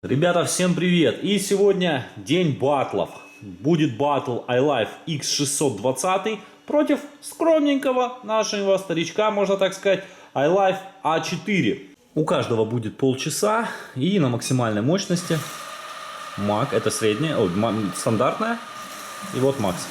Ребята, всем привет! И сегодня день батлов. Будет батл iLife X620 против скромненького нашего старичка, можно так сказать, iLife A4. У каждого будет полчаса и на максимальной мощности. Мак, это средняя, стандартная. И вот макс.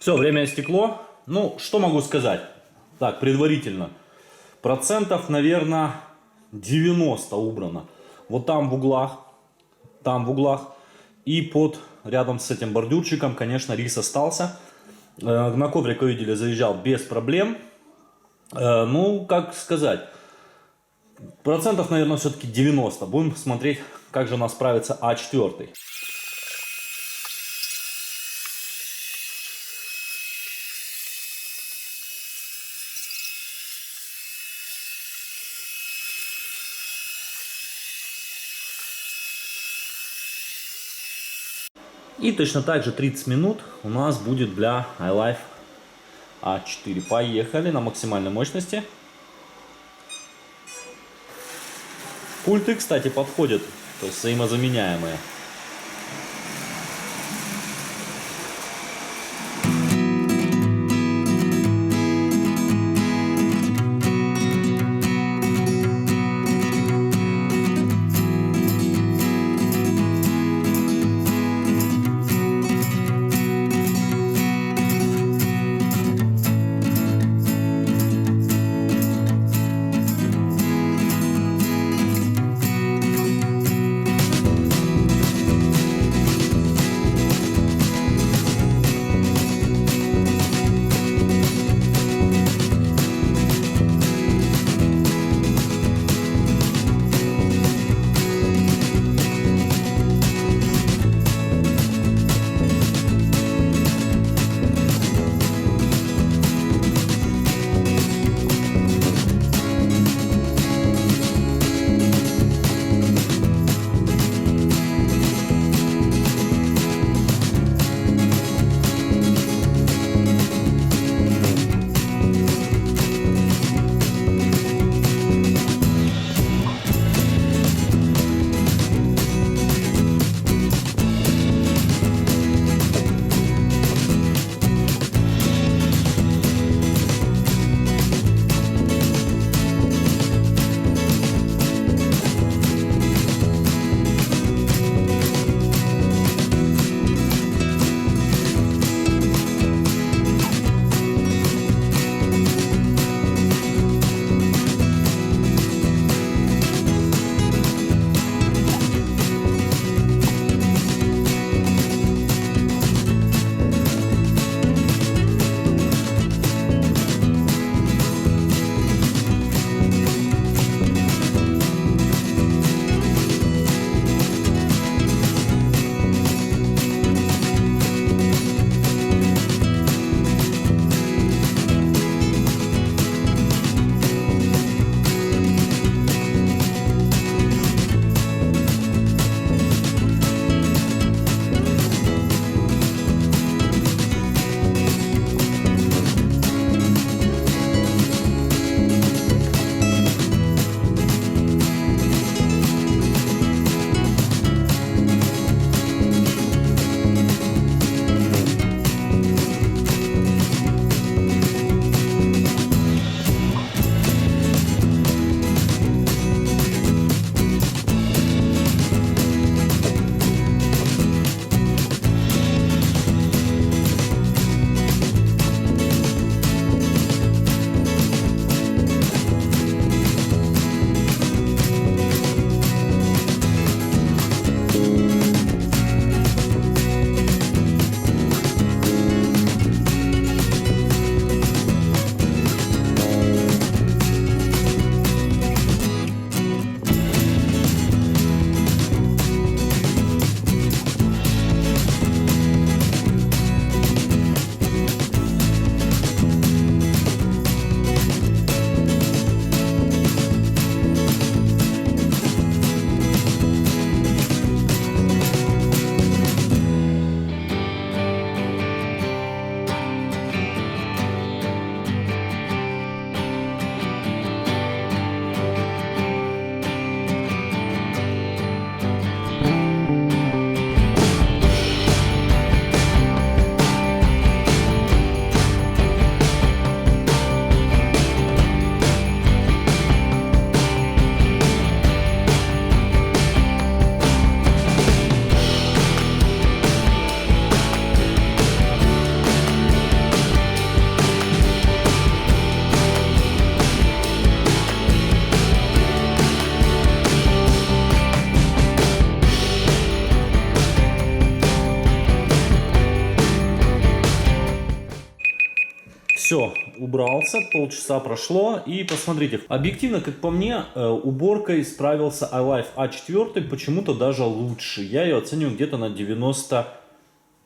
Все, время истекло. Ну, что могу сказать? Так, предварительно. Процентов, наверное, 90 убрано. Вот там в углах. И под, рядом с этим бордюрчиком, конечно, рис остался. На коврик, вы видели, заезжал без проблем. Ну, как сказать, процентов, наверное, все-таки 90. Будем смотреть, как же у нас справится А4. И точно так же 30 минут у нас будет для iLife A4. Поехали на максимальной мощности. Пульты, кстати, подходят, то есть взаимозаменяемые. убрался, полчаса прошло, и посмотрите. Объективно, как по мне, уборкой справился iLife A4 почему-то даже лучше. Я ее оцениваю где-то на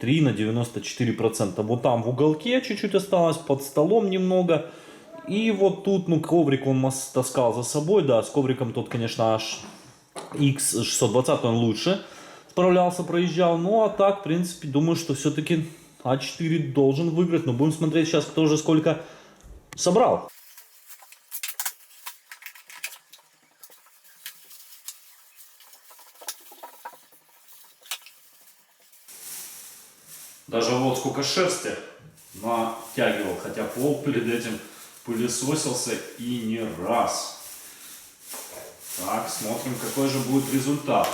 93-94%. Вот там в уголке чуть-чуть осталось, под столом немного. И вот тут, ну, коврик он таскал за собой, да, с ковриком тот, конечно, аж X620 он лучше справлялся, проезжал. Ну, а так, в принципе, думаю, что все-таки А4 должен выиграть. Но будем смотреть сейчас, кто же сколько собрал. Даже вот сколько шерсти натягивал, хотя пол перед этим пылесосился и не раз. Так, смотрим, какой же будет результат.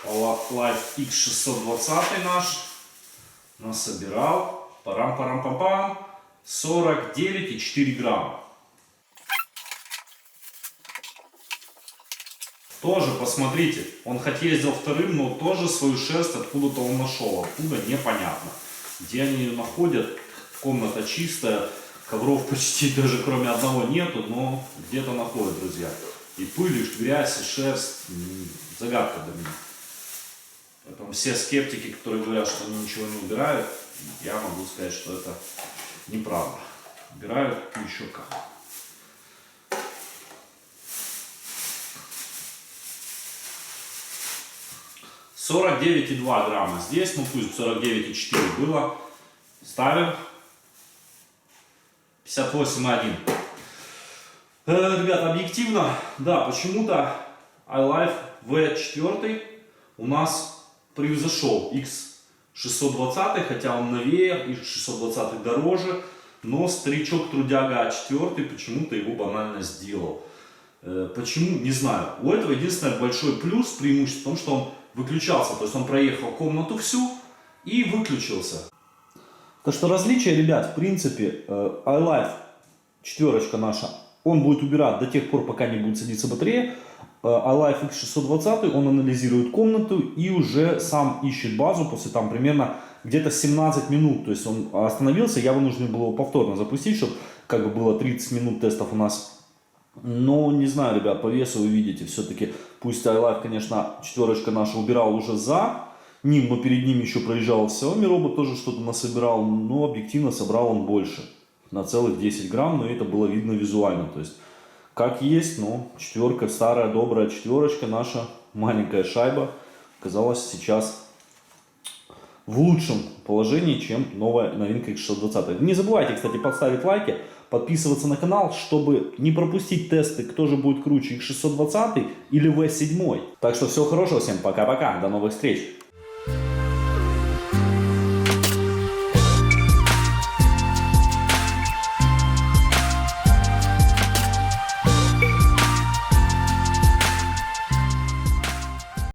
iLife X620 наш насобирал. Парам-парам-пам-пам. 49,4 грамма. Тоже посмотрите, он хоть ездил вторым, но тоже свою шерсть откуда-то он нашел. Откуда, непонятно. Где они ее находят? Комната чистая, ковров почти даже кроме одного нету, но где-то находят, друзья. И пыль, и грязь, и шерсть. Загадка для меня. Поэтому все скептики, которые говорят, что они ничего не убирают, я могу сказать, что это неправда. Убирают еще как. $49,2 грамма здесь, ну пусть 49,4 было. Ставим 58,1. Ребята, объективно, да, почему-то iLife V4 у нас превзошел X620, хотя он новее, X620 дороже, но старичок-трудяга А4 почему-то его банально сделал. Почему? Не знаю. У этого единственный большой плюс, преимущество в том, что он выключался, то есть он проехал комнату всю и выключился. Так что различие, ребят, в принципе, iLife четверочка наша, он будет убирать до тех пор, пока не будет садиться батарея. iLife X620, он анализирует комнату и уже сам ищет базу после там примерно где-то 17 минут. То есть он остановился, я вынужден был его повторно запустить, чтобы как бы было 30 минут тестов у нас. Но не знаю, ребят, по весу вы видите, все-таки пусть iLife, конечно, четверочка наша убирал уже за ним, но перед ним еще проезжал Xiaomi робот, тоже что-то насобирал, но объективно собрал он больше, на целых 10 грамм, но это было видно визуально, то есть как есть, но четверка, старая добрая четверочка, наша маленькая шайба, оказалась сейчас в лучшем положении, чем новая новинка X620. Не забывайте, кстати, поставить лайки, подписываться на канал, чтобы не пропустить тесты, кто же будет круче, X620 или V7. Так что всего хорошего, всем пока-пока, до новых встреч!